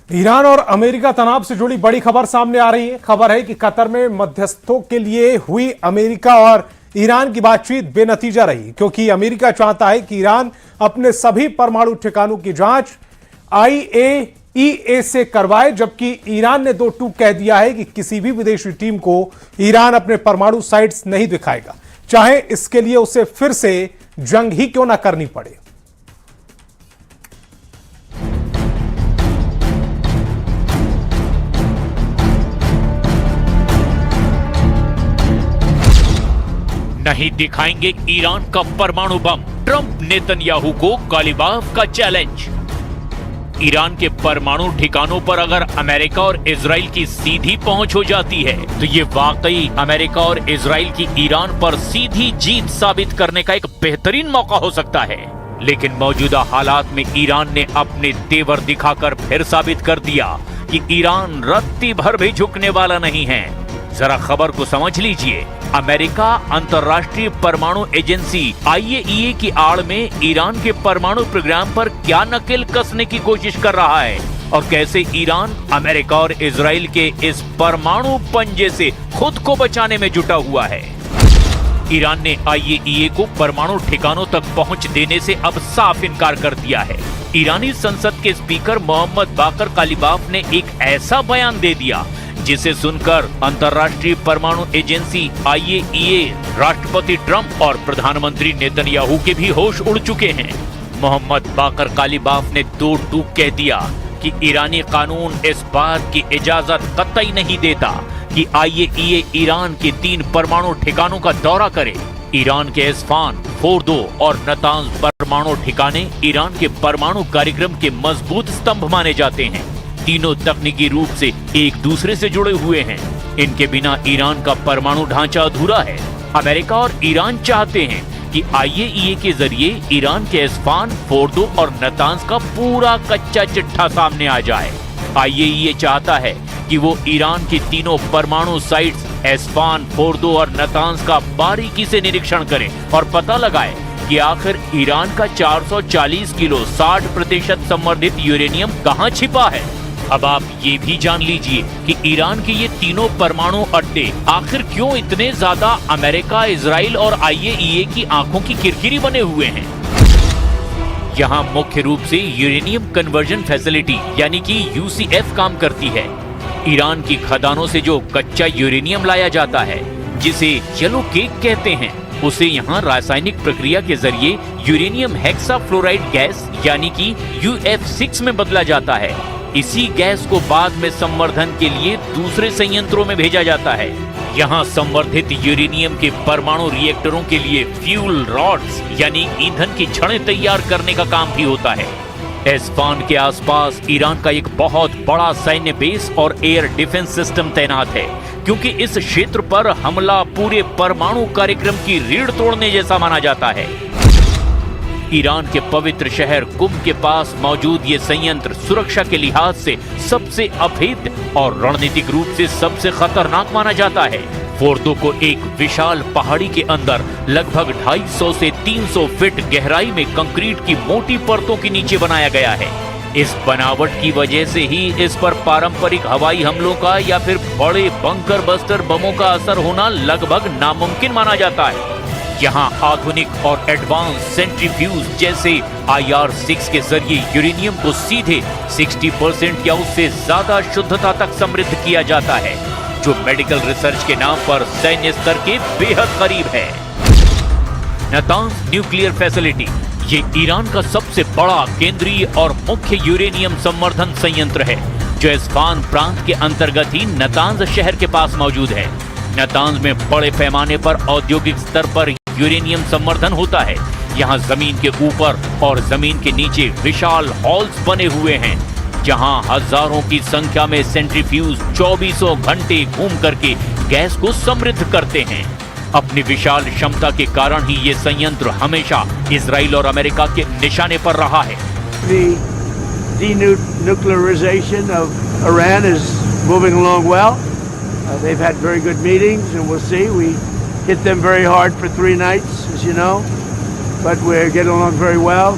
Iran और America तनाव से जुड़ी बड़ी खबर सामने आ रही है। खबर है कि कतर में मध्यस्थों के लिए हुई अमेरिका और ईरान की बातचीत बेनतीजा रही, क्योंकि अमेरिका चाहता है कि ईरान अपने सभी परमाणु ठिकानों की जांच IAEA से करवाए, जबकि ईरान ने दो टूक कह दिया है कि किसी भी विदेशी टीम को ईरान अपने परमाणु साइट्स नहीं दिखाएगा, चाहे इसके लिए उसे फिर से जंग ही क्यों ना करनी पड़े। नहीं दिखाएंगे ईरान का परमाणु बम, ट्रंप नेतन्याहू को कालीबाफ का चैलेंज। ईरान के परमाणु ठिकानों पर अगर अमेरिका और इजराइल की सीधी पहुंच हो जाती है तो ये वाकई अमेरिका और इजराइल की ईरान पर सीधी जीत साबित करने का एक बेहतरीन मौका हो सकता है। लेकिन मौजूदा हालात में ईरान ने अपने तेवर दिखाकर फिर साबित कर दिया कि ईरान रत्ती भर भी झुकने वाला नहीं है। जरा खबर को समझ लीजिए। अमेरिका अंतर्राष्ट्रीय परमाणु एजेंसी IAEA की आड़ में ईरान के परमाणु प्रोग्राम पर क्या नकेल कसने की कोशिश कर रहा है और कैसे ईरान अमेरिका और इजराइल के इस परमाणु पंजे से खुद को बचाने में जुटा हुआ है। ईरान ने IAEA को परमाणु ठिकानों तक पहुंच देने से अब साफ इनकार कर दिया है। ईरानी संसद के स्पीकर मोहम्मद बाकर कालीबाफ ने एक ऐसा बयान दे दिया जिसे सुनकर अंतर्राष्ट्रीय परमाणु एजेंसी IAEA, राष्ट्रपति ट्रंप और प्रधानमंत्री नेतन्याहू के भी होश उड़ चुके हैं। मोहम्मद बाकर कालीबाफ ने दो टूक कह दिया कि ईरानी कानून इस बात की इजाजत कतई नहीं देता कि IAEA ईरान के 3 परमाणु ठिकानों का दौरा करे। ईरान के इस्फान, फोर्दो और नतांज परमाणु ठिकाने ईरान के परमाणु कार्यक्रम के मजबूत स्तंभ माने जाते हैं। तीनों तकनीकी रूप से एक दूसरे से जुड़े हुए हैं। इनके बिना ईरान का परमाणु ढांचा अधूरा है। अमेरिका और ईरान चाहते हैं कि IAEA के जरिए ईरान के इस्फान, फोर्दो और नतांज का पूरा कच्चा चिट्ठा सामने आ जाए। IAEA चाहता है कि वो ईरान की तीनों परमाणु साइट्स इस्फान, फोर्दो और नतांज का बारीकी से निरीक्षण करे और पता लगाए कि आखिर ईरान का 440 किलो 60% संवर्धित यूरेनियम कहां छिपा है। अब आप ये भी जान लीजिए कि ईरान के ये तीनों परमाणु अड्डे आखिर क्यों इतने ज्यादा अमेरिका, इजराइल और IAEA की आंखों की किरकिरी बने हुए हैं। यहाँ मुख्य रूप से यूरेनियम कन्वर्जन फैसिलिटी यानी कि UCF काम करती है। ईरान की खदानों से जो कच्चा यूरेनियम लाया जाता है, जिसे येलो केक कहते हैं, उसे यहाँ रासायनिक प्रक्रिया के जरिए यूरेनियम हेक्साफ्लोराइड गैस यानी कि UF6 में बदला जाता है। इसी गैस को बाद में संवर्धन के लिए दूसरे संयंत्रों में भेजा जाता है। यहाँ संवर्धित यूरेनियम के परमाणु रिएक्टरों के लिए फ्यूल रॉड्स यानी ईंधन की छड़ें तैयार करने का काम भी होता है। इस्फान के आसपास ईरान का एक बहुत बड़ा सैन्य बेस और एयर डिफेंस सिस्टम तैनात है, क्योंकि इस क्षेत्र पर हमला पूरे परमाणु कार्यक्रम की रीढ़ तोड़ने जैसा माना जाता है। ईरान के पवित्र शहर कुम के पास मौजूद ये संयंत्र सुरक्षा के लिहाज से सबसे अभेद्य और रणनीतिक रूप से सबसे खतरनाक माना जाता है। फोर्दो को एक विशाल पहाड़ी के अंदर लगभग 250 से 300 फीट गहराई में कंक्रीट की मोटी परतों के नीचे बनाया गया है। इस बनावट की वजह से ही इस पर पारंपरिक हवाई हमलों का या फिर बड़े बंकर बस्टर बमों का असर होना लगभग नामुमकिन माना जाता है। यहाँ आधुनिक और एडवांस सेंट्रीफ्यूज जैसे IR6 के जरिए यूरेनियम को सीधे 60% या उससे ज्यादा शुद्धता तक समृद्ध किया जाता है, जो मेडिकल रिसर्च के नाम पर सैन्य स्तर के बेहद करीब है। नतांज न्यूक्लियर फैसिलिटी ये ईरान का सबसे बड़ा केंद्रीय और मुख्य यूरेनियम संवर्धन संयंत्र है, जो इस्फान प्रांत के अंतर्गत ही नतांज शहर के पास मौजूद है। नतांज में बड़े पैमाने पर औद्योगिक स्तर पर यूरेनियम संवर्धन होता है। यहाँ जमीन के ऊपर और जमीन के नीचे विशाल हॉल्स बने हुए हैं, जहाँ हजारों की संख्या में सेंट्रीफ्यूज 24 घंटे घूम करके गैस को समृद्ध करते हैं। अपनी विशाल क्षमता के कारण ही ये संयंत्र हमेशा इजराइल और अमेरिका के निशाने पर रहा है। The denuclearization of Iran is moving along well. They've had very good meetings, and we'll see. We hit them very hard for 3 nights, as you know, but we're getting along very well.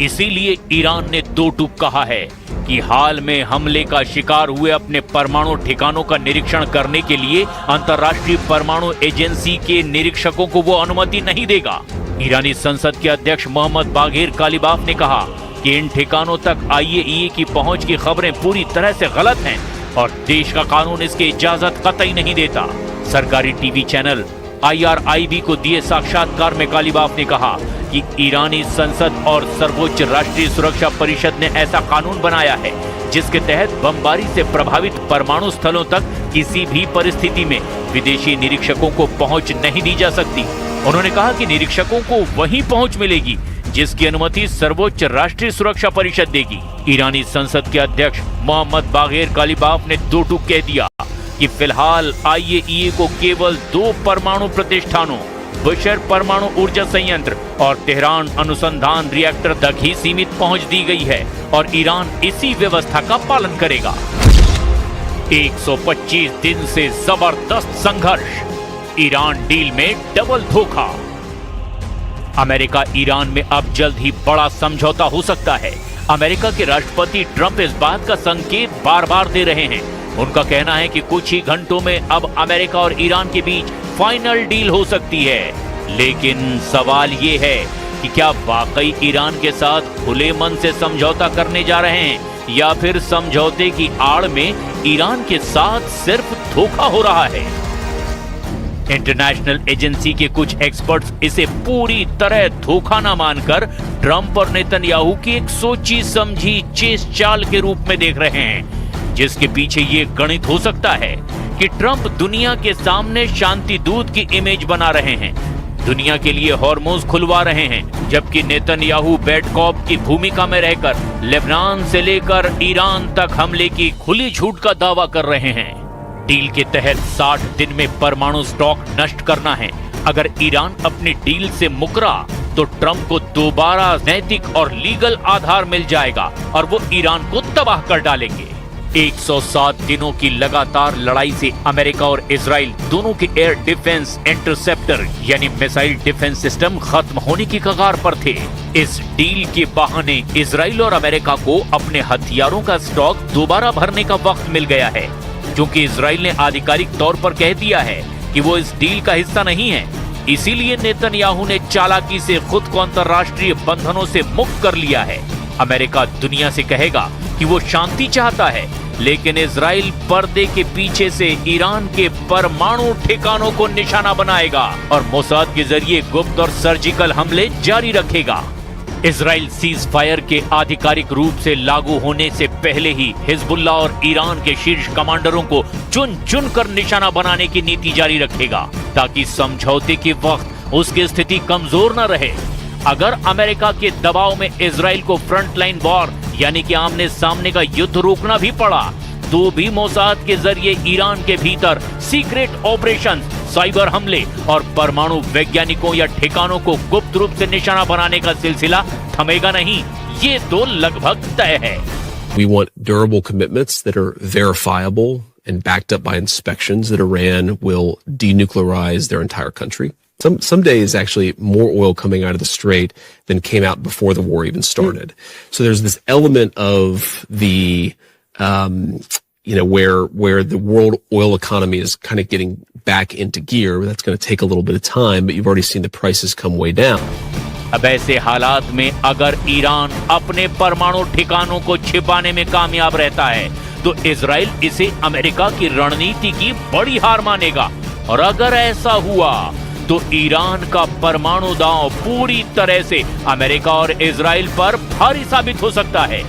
इसीलिए Iran ने दो टूक कहा है कि हाल में हमले का शिकार हुए अपने परमाणु ठिकानों का निरीक्षण करने के लिए अंतर्राष्ट्रीय परमाणु एजेंसी के निरीक्षकों को वो अनुमति नहीं देगा। ईरानी संसद के अध्यक्ष मोहम्मद बाघेर कालिबाफ ने कहा कि इन ठिकानों तक IAEA की पहुंच की खबरें पूरी तरह से गलत हैं और देश का कानून इसकी इजाजत कतई नहीं देता। सरकारी टीवी चैनल IRIB को दिए साक्षात्कार में कालिबाफ ने कहा कि ईरानी संसद और सर्वोच्च राष्ट्रीय सुरक्षा परिषद ने ऐसा कानून बनाया है जिसके तहत बमबारी से प्रभावित परमाणु स्थलों तक किसी भी परिस्थिति में विदेशी निरीक्षकों को पहुंच नहीं दी जा सकती। उन्होंने कहा कि निरीक्षकों को वही पहुंच मिलेगी जिसकी अनुमति सर्वोच्च राष्ट्रीय सुरक्षा परिषद देगी। ईरानी संसद के अध्यक्ष मोहम्मद बाघेर कालिबाफ ने दो टूक कह दिया कि फिलहाल IAEA को केवल 2 परमाणु प्रतिष्ठानों बुशर परमाणु ऊर्जा संयंत्र और तेहरान अनुसंधान रिएक्टर तक ही सीमित पहुंच दी गई है और ईरान इसी व्यवस्था का पालन करेगा। 125 दिन से जबरदस्त संघर्ष, ईरान डील में डबल धोखा। अमेरिका ईरान में अब जल्द ही बड़ा समझौता हो सकता है। अमेरिका के राष्ट्रपति ट्रंप इस बात का संकेत बार बार दे रहे हैं। उनका कहना है कि कुछ ही घंटों में अब अमेरिका और ईरान के बीच फाइनल डील हो सकती है। लेकिन सवाल ये है कि क्या वाकई ईरान के साथ खुले मन से समझौता करने जा रहे हैं या फिर समझौते की आड़ में ईरान के साथ सिर्फ धोखा हो रहा है। इंटरनेशनल एजेंसी के कुछ एक्सपर्ट्स इसे पूरी तरह धोखा न मानकर ट्रंप और नेतन्याहू की एक सोची समझी चेस चाल के रूप में देख रहे हैं, जिसके पीछे ये गणित हो सकता है कि ट्रंप दुनिया के सामने शांति दूत की इमेज बना रहे हैं, दुनिया के लिए हॉर्मोन्स खुलवा रहे हैं, जबकि नेतन्याहू बैड कॉप की भूमिका में रहकर लेबनान से लेकर ईरान तक हमले की खुली झूठ का दावा कर रहे हैं। डील के तहत 60 दिन में परमाणु स्टॉक नष्ट करना है। अगर ईरान अपनी डील से मुकरा तो ट्रंप को दोबारा नैतिक और लीगल आधार मिल जाएगा और वो ईरान को तबाह कर डालेंगे। 107 दिनों की लगातार लड़ाई से अमेरिका और इजराइल दोनों के एयर डिफेंस इंटरसेप्टर यानी मिसाइल डिफेंस सिस्टम खत्म होने की कगार पर थे। इस डील के बहाने इजराइल और अमेरिका को अपने हथियारों का स्टॉक दोबारा भरने का वक्त मिल गया है, क्योंकि इजराइल ने आधिकारिक तौर पर कह दिया है कि वो इस डील का हिस्सा नहीं है। इसीलिए नेतन्याहू ने चालाकी से खुद को अंतर्राष्ट्रीय बंधनों से मुक्त कर लिया है। अमेरिका दुनिया से कहेगा कि वो शांति चाहता है, लेकिन इजराइल पर्दे के पीछे से ईरान के परमाणु ठिकानों को निशाना बनाएगा और मोसाद के जरिए गुप्त और सर्जिकल हमले जारी रखेगा। इजराइल सीज फायर के आधिकारिक रूप से लागू होने से पहले ही हिजबुल्ला और ईरान के शीर्ष कमांडरों को चुन चुन कर निशाना बनाने की नीति जारी रखेगा, ताकि समझौते के वक्त उसकी स्थिति कमजोर न रहे। अगर अमेरिका के दबाव में इजराइल को फ्रंटलाइन वॉर यानी कि आमने सामने का युद्ध रोकना भी पड़ा, तो भी मोसाद के जरिए ईरान के भीतर सीक्रेट ऑपरेशन, साइबर हमले और परमाणु वैज्ञानिकों या ठिकानों को गुप्त रूप से निशाना बनाने का सिलसिला थमेगा नहीं। ये तो लगभग तय है। We want durable commitments that are verifiable and backed up by inspections that Iran will denuclearize their entire country. Some days actually more oil coming out of the Strait than came out before the war even started. So there's this element of the, where the world oil economy is kind of getting back into gear. That's going to take a little bit of time, but you've already seen the prices come way down. अब ऐसे हालात में अगर Iran अपने परमाणु ठिकानों को छिपाने में कामयाब रहता है, तो इजराइल इसे अमेरिका की रणनीति की बड़ी हार मानेगा। और अगर ऐसा हुआ तो ईरान का परमाणु दांव पूरी तरह से अमेरिका और इजराइल पर भारी साबित हो सकता है।